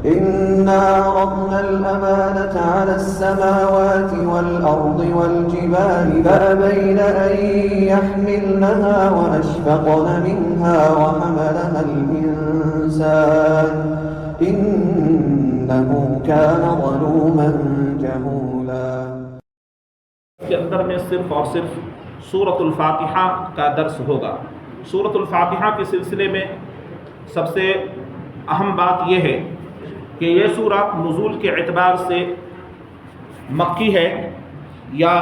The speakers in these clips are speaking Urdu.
إنا عرضنا الأمانة على السماوات والأرض والجبال فأبين أن يحملنها وأشفقن منها وحملها الإنسان إنه كان ظلوما جهولا. کے اندر میں صرف اور صرف سورۃ الفاتحہ کا درس ہوگا. سورۃ الفاتحہ کے سلسلے میں سب سے اہم بات یہ ہے کہ یہ سورہ نزول کے اعتبار سے مکی ہے، یا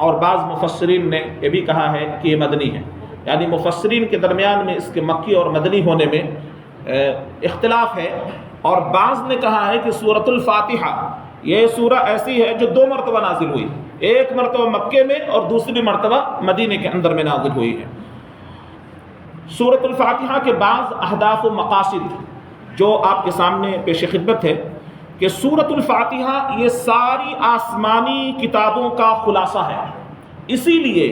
اور بعض مفسرین نے یہ بھی کہا ہے کہ یہ مدنی ہے. یعنی مفسرین کے درمیان میں اس کے مکی اور مدنی ہونے میں اختلاف ہے. اور بعض نے کہا ہے کہ سورۃ الفاتحہ یہ سورہ ایسی ہے جو 2 مرتبہ نازل ہوئی، ایک مرتبہ مکے میں اور دوسری مرتبہ مدینے کے اندر میں نازل ہوئی ہے. سورۃ الفاتحہ کے بعض اہداف و مقاصد جو آپ کے سامنے پیش خدمت ہے کہ سورۃ الفاتحہ یہ ساری آسمانی کتابوں کا خلاصہ ہے. اسی لیے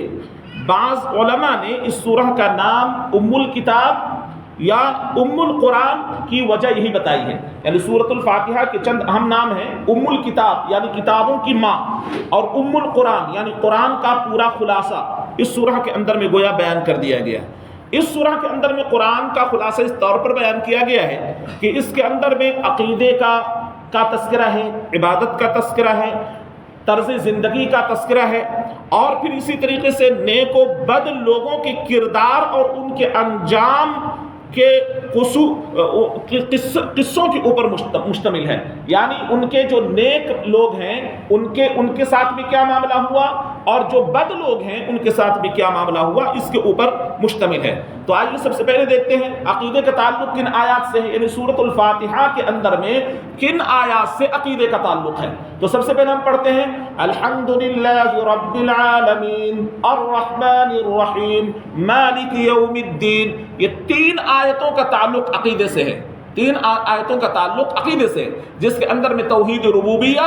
بعض علماء نے اس سورہ کا نام ام الکتاب یا ام القرآن کی وجہ یہی بتائی ہے. یعنی سورۃ الفاتحہ کے چند اہم نام ہیں: ام الکتاب یعنی کتابوں کی ماں، اور ام القرآن یعنی قرآن کا پورا خلاصہ اس سورہ کے اندر میں گویا بیان کر دیا گیا. اس سورہ کے اندر میں قرآن کا خلاصہ اس طور پر بیان کیا گیا ہے کہ اس کے اندر میں عقیدے کا تذکرہ ہے، عبادت کا تذکرہ ہے، طرز زندگی کا تذکرہ ہے، اور پھر اسی طریقے سے نیک و بد لوگوں کے کردار اور ان کے انجام کے قصوں کے اوپر مشتمل ہے. یعنی ان کے جو نیک لوگ ہیں ان کے ساتھ بھی کیا معاملہ ہوا، اور جو بد لوگ ہیں ان کے ساتھ بھی کیا معاملہ ہوا، اس کے اوپر مشتمل ہے. تو آئیے سب سے پہلے دیکھتے ہیں عقیدے کا تعلق کن آیات سے ہے، یعنی سورۃ الفاتحہ کے اندر میں کن آیات سے عقیدے کا تعلق ہے. تو سب سے پہلے ہم پڑھتے ہیں الحمدللہ رب العالمین الرحمن الرحیم مالک یوم الدین. یہ 3 آیتوں کا تعلق عقیدے سے ہے. 3 آیتوں کا تعلق عقیدے سے ہے، جس کے اندر میں توحید ربوبیہ،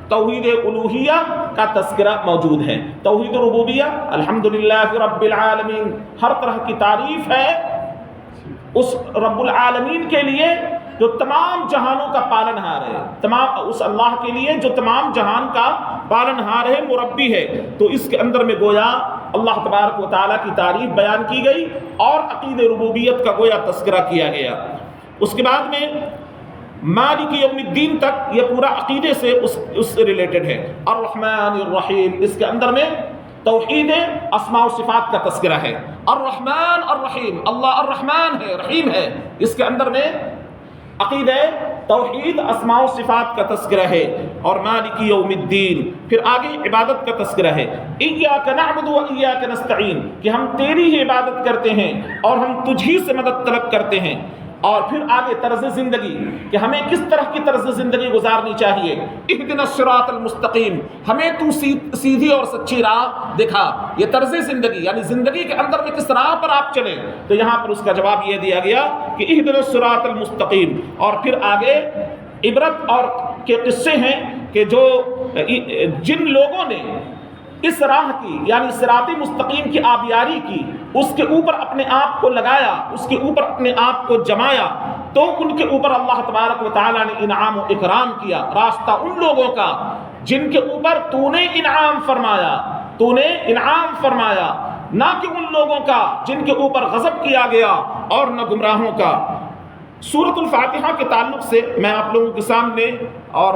توحید الوہیہ کا تذکرہ موجود ہے. توحید ربوبیہ الحمدللہ رب العالمین، ہر طرح کی تعریف ہے اس رب العالمین کے لیے جو تمام جہانوں کا پالن ہار ہے، اس اللہ کے لیے جو تمام جہان کا پالن ہار ہے، مربی ہے. تو اس کے اندر میں گویا اللہ تبارک و تعالیٰ کی تعریف بیان کی گئی اور عقید ربوبیت کا گویا تذکرہ کیا گیا. اس کے بعد میں مالک یوم الدین تک یہ پورا عقیدے سے اس سے ریلیٹڈ ہے. الرحمن الرحیم، اس کے اندر میں توحید اسماء و صفات کا تذکرہ ہے. الرحمن الرحیم، اللہ الرحمن ہے، رحیم ہے. اس کے اندر میں عقیدہ توحید اسماء و صفات کا تذکرہ ہے. اور مالک یوم الدین، پھر آگے عبادت کا تذکرہ ہے. ایاک نعبد و ایاک نستعین، کہ ہم تیری ہی عبادت کرتے ہیں اور ہم تجھی سے مدد طلب کرتے ہیں. اور پھر آگے طرز زندگی، کہ ہمیں کس طرح کی طرز زندگی گزارنی چاہیے. اہدنا الصراط المستقیم، ہمیں تو سیدھی اور سچی راہ دکھا. یہ طرز زندگی یعنی زندگی کے اندر میں کس راہ پر آپ چلیں. تو یہاں پر اس کا جواب یہ دیا گیا کہ اہدنا الصراط المستقیم. اور پھر آگے عبرت اور کے قصے ہیں کہ جو جن لوگوں نے اس راہ کی یعنی صراط مستقیم کی آبیاری کی، اس کے اوپر اپنے آپ کو لگایا، اس کے اوپر اپنے آپ کو جمایا، تو ان کے اوپر اللہ تبارک و تعالیٰ نے انعام و اکرام کیا. راستہ ان لوگوں کا جن کے اوپر تو نے انعام فرمایا، نہ کہ ان لوگوں کا جن کے اوپر غضب کیا گیا، اور نہ گمراہوں کا. سورۃ الفاتحہ کے تعلق سے میں آپ لوگوں کے سامنے، اور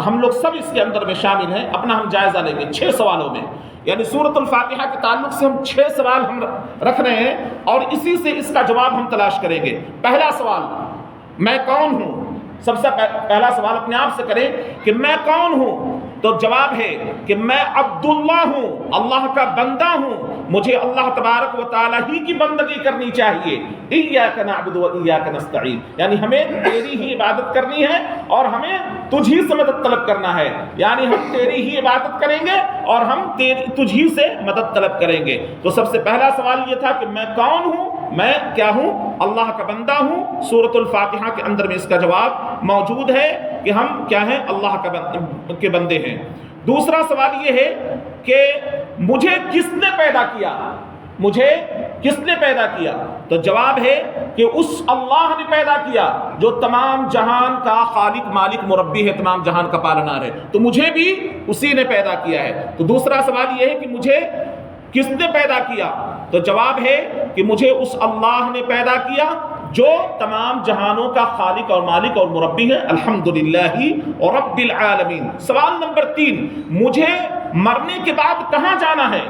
ہم لوگ سب اس کے اندر میں شامل ہیں، اپنا ہم جائزہ لیں گے 6 سوالوں میں. یعنی سورۃ الفاتحہ کے تعلق سے ہم 6 سوال ہم رکھ رہے ہیں، اور اسی سے اس کا جواب ہم تلاش کریں گے. پہلا سوال، میں کون ہوں؟ سب سے پہلا سوال اپنے آپ سے کریں کہ میں کون ہوں؟ تو جواب ہے کہ میں عبداللہ ہوں، اللہ کا بندہ ہوں. مجھے اللہ تبارک و تعالیٰ ہی کی بندگی کرنی چاہیے. ایاک نعبد و ایاک نستعین، یعنی ہمیں تیری ہی عبادت کرنی ہے اور ہمیں تجھی سے مدد طلب کرنا ہے. یعنی ہم تیری ہی عبادت کریں گے اور ہم تجھی سے مدد طلب کریں گے. تو سب سے پہلا سوال یہ تھا کہ میں کون ہوں، میں کیا ہوں؟ اللہ کا بندہ ہوں. سورۃ الفاتحہ کے اندر میں اس کا جواب موجود ہے کہ ہم کیا ہیں؟ اللہ کے بندے ہیں. دوسرا سوال یہ ہے کہ مجھے کس نے پیدا کیا؟ مجھے کس نے پیدا کیا؟ تو جواب ہے کہ اس اللہ نے پیدا کیا جو تمام جہان کا خالق مالک مربی ہے، تمام جہان کا پالنہار ہے، تو مجھے بھی اسی نے پیدا کیا ہے۔ تو دوسرا سوال یہ ہے کہ مجھے کس نے پیدا کیا؟ تو جواب ہے کہ مجھے اس اللہ نے پیدا کیا جو تمام جہانوں کا خالق اور مالک اور مربی ہے، الحمدللہ رب العالمین۔ سوال نمبر 3، مجھے مرنے کے بعد کہاں جانا ہے؟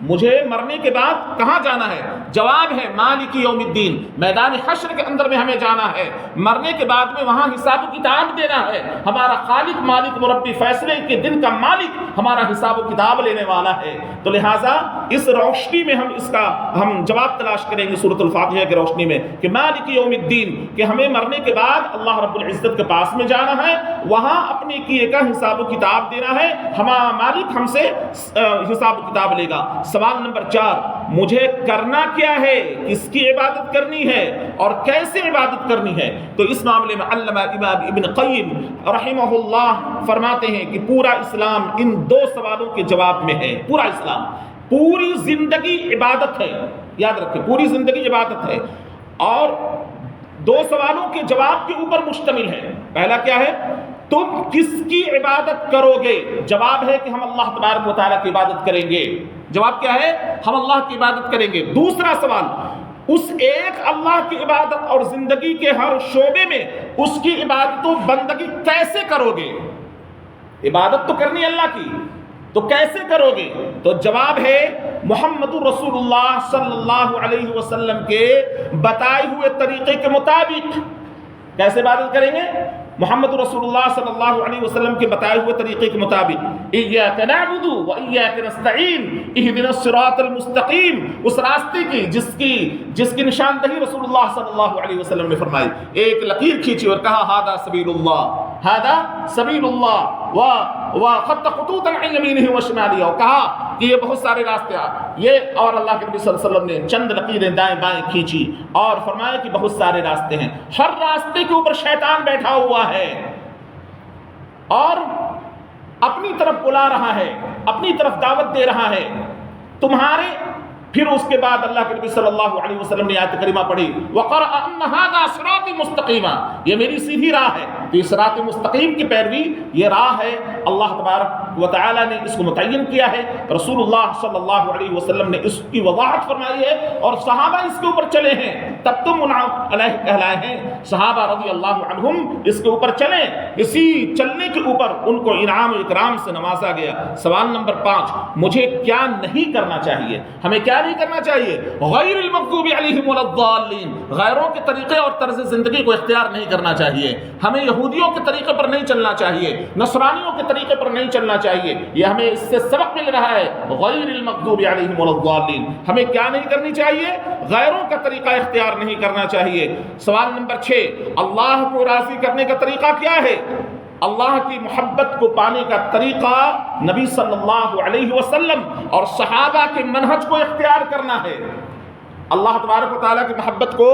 مجھے مرنے کے بعد کہاں جانا ہے؟ جواب ہے مالک یوم الدین، میدان حشر کے اندر میں ہمیں جانا ہے، مرنے کے بعد میں وہاں حساب و کتاب دینا ہے۔ ہمارا خالق مالک مربی فیصلے کے دن کا مالک ہمارا حساب و کتاب لینے والا ہے۔ تو لہٰذا اس روشنی میں ہم جواب تلاش کریں گے سورۃ الفاتحہ کی روشنی میں کہ مالک یوم الدین، کہ ہمیں مرنے کے بعد اللہ رب العزت کے پاس میں جانا ہے، وہاں اپنے کیے کا حساب و کتاب دینا ہے، ہمارا مالک ہم سے حساب و کتاب لے گا۔ سوال نمبر 4، مجھے کرنا کیا ہے؟ کس کی عبادت کرنی ہے اور کیسے عبادت کرنی ہے؟ تو اس معاملے میں علامہ امام ابن قیم رحمہ اللہ فرماتے ہیں کہ پورا اسلام ان 2 سوالوں کے جواب میں ہے۔ پورا اسلام، پوری زندگی عبادت ہے، یاد رکھیں پوری زندگی عبادت ہے، اور 2 سوالوں کے جواب کے اوپر مشتمل ہے۔ پہلا کیا ہے؟ تم کس کی عبادت کرو گے؟ جواب ہے کہ ہم اللہ تبارک و تعالیٰ کی عبادت کریں گے۔ جواب کیا ہے؟ ہم اللہ کی عبادت کریں گے۔ دوسرا سوال، اس ایک اللہ کی عبادت اور زندگی کے ہر شعبے میں اس کی عبادت و بندگی کیسے کرو گے؟ عبادت تو کرنی اللہ کی، تو کیسے کرو گے؟ تو جواب ہے محمد رسول اللہ صلی اللہ علیہ وسلم کے بتائے ہوئے طریقے کے مطابق۔ کیسے عبادت کریں گے؟ محمد رسول اللہ صلی اللہ علیہ وسلم کے بتائے ہوئے طریقے کے مطابق۔ ایاک نعبد و ایاک نستعین اہدنا الصراط المستقیم، اس راستے کی جس کی نشاندہی رسول اللہ صلی اللہ علیہ وسلم نے فرمائی۔ ایک لکیر کھینچی اور کہا ھذا سبیل اللہ، ھذا سبیل اللہ وخط خطوطا عن یمینہ وشمالہ، اور کہا کہ یہ بہت سارے راستے یہ، اور اللہ کے نبی صلی اللہ علیہ وسلم نے چند لکیریں دائیں بائیں کھینچی اور فرمایا کہ بہت سارے راستے ہیں، ہر راستے کے اوپر شیطان بیٹھا ہوا ہے اور اپنی طرف بلا رہا ہے، اپنی طرف دعوت دے رہا ہے تمہارے۔ پھر اس کے بعد اللہ کے نبی صلی اللہ علیہ وسلم نے آیت کریمہ پڑھی وَقَرَأَ أَنَّ هَذَا صِرَاطِ مُسْتَقِيمًا، یہ میری سیدھی راہ ہے۔ تو یہ صراط مستقیم کی پیروی یہ راہ ہے، اللہ تبارک و تعالیٰ نے اس کو متعین کیا ہے، رسول اللہ صلی اللہ علیہ وسلم نے اس کی وضاحت فرمائی ہے اور صحابہ اس کے اوپر چلے ہیں، تب تم منعم علیہ کہلائے ہیں۔ صحابہ رضی اللہ عنہم اس کے اوپر چلیں، اسی چلنے کے اوپر ان کو انعام و اکرام سے نوازا گیا۔ سوال نمبر 5، مجھے کیا نہیں کرنا چاہیے؟ ہمیں کیا نہیں کرنا چاہیے؟ غیر المغضوب علیہم ولا الضالین، غیروں کے طریقے اور طرز زندگی کو اختیار نہیں کرنا چاہیے، ہمیں یہودیوں کے طریقے پر نہیں چلنا چاہیے، نصرانیوں کے طریقے پر نہیں چلنا چاہیے۔ یہ ہمیں اس سے سبق مل رہا ہے، غیر المغضوب علیہم ولا الضالین، ہمیں کیا نہیں کرنی چاہیے؟ غیروں کا طریقہ اختیار نہیں کرنا چاہیے۔ سوال نمبر 6، اللہ کو راضی کرنے کا طریقہ کیا ہے؟ اللہ کی محبت کو پانے کا طریقہ نبی صلی اللہ علیہ وسلم اور صحابہ کے منہج کو اختیار کرنا ہے۔ اللہ تبارک و تعالیٰ کی محبت کو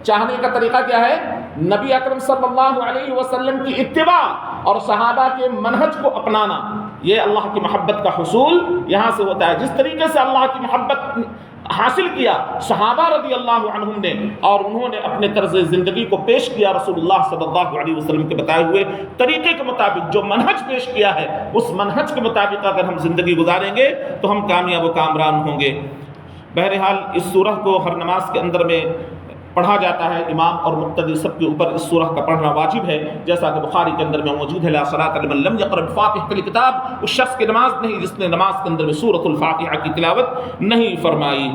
چاہنے کا طریقہ کیا ہے؟ نبی اکرم صلی اللہ علیہ وسلم کی اتباع اور صحابہ کے منہج کو اپنانا، یہ اللہ کی محبت کا حصول یہاں سے ہوتا ہے۔ جس طریقے سے اللہ کی محبت حاصل کیا صحابہ رضی اللہ عنہم نے، اور انہوں نے اپنے طرز زندگی کو پیش کیا رسول اللہ صلی اللہ علیہ وسلم کے بتائے ہوئے طریقے کے مطابق، جو منہج پیش کیا ہے اس منہج کے مطابق اگر ہم زندگی گزاریں گے تو ہم کامیاب و کامران ہوں گے۔ بہرحال اس سورہ کو ہر نماز کے اندر میں پڑھا جاتا ہے، امام اور مقتدی سب کے اوپر اس سورہ کا پڑھنا واجب ہے، جیسا کہ بخاری کے اندر میں موجود ہے لا صلاۃ لمن لم یقرأ بفاتحۃ الکتاب، اس شخص کی نماز نہیں جس نے نماز کے اندر میں سورۃ الفاتحہ کی تلاوت نہیں فرمائی۔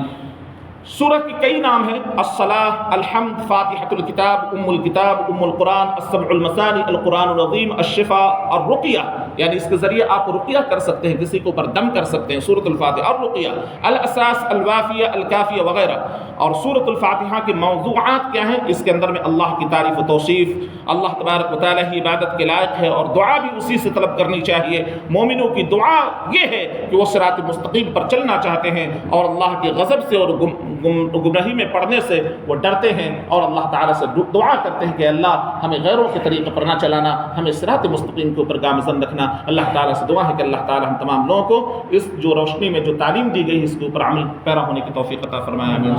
سورہ کے کئی نام ہیں، الصلاۃ، الحمد، فاتحۃ الکتاب، ام الکتاب، ام القرآن، السبع المثانی، القرآن العظیم، الشفاء، الرقیہ، یعنی اس کے ذریعے آپ رقیہ کر سکتے ہیں، کسی کے اوپر دم کر سکتے ہیں، سورۃ الفاتحہ اور رقیہ، الاساس، الوافیہ، الکافیہ وغیرہ۔ اور سورۃ الفاتحہ کے موضوعات کیا ہیں؟ اس کے اندر میں اللہ کی تعریف و توصیف، اللہ تبارک و تعالیٰ ہی عبادت کے لائق ہے اور دعا بھی اسی سے طلب کرنی چاہیے۔ مومنوں کی دعا یہ ہے کہ وہ صراط مستقیم پر چلنا چاہتے ہیں اور اللہ کے غضب سے اور گمراہی میں پڑنے سے وہ ڈرتے ہیں اور اللہ تعالیٰ سے دعا کرتے ہیں کہ اللہ ہمیں غیروں کے طریقے پر نہ چلانا، ہمیں صراط مستقیم کے اوپر گامزن رکھنا۔ اللہ تعالیٰ سے دعا ہے کہ اللہ تعالیٰ ہم تمام لوگوں کو اس جو روشنی میں جو تعلیم دی گئی اس کے اوپر عمل پیرا ہونے کی توفیق عطا فرمائے۔ آمین۔